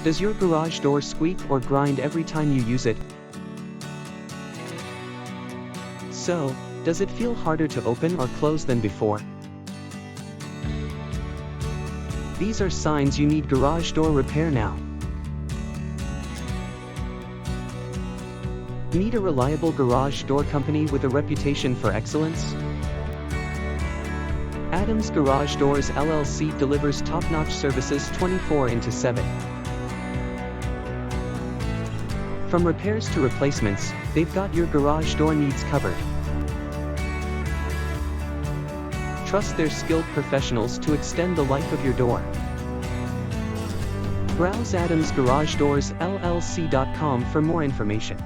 Does your garage door squeak or grind every time you use it? So, does it feel harder to open or close than before? These are signs you need garage door repair now. Need a reliable garage door company with a reputation for excellence? Adams Garage Doors LLC delivers top-notch services 24/7. From repairs to replacements, they've got your garage door needs covered. Trust their skilled professionals to extend the life of your door. Browse AdamsGarageDoorsLLC.com for more information.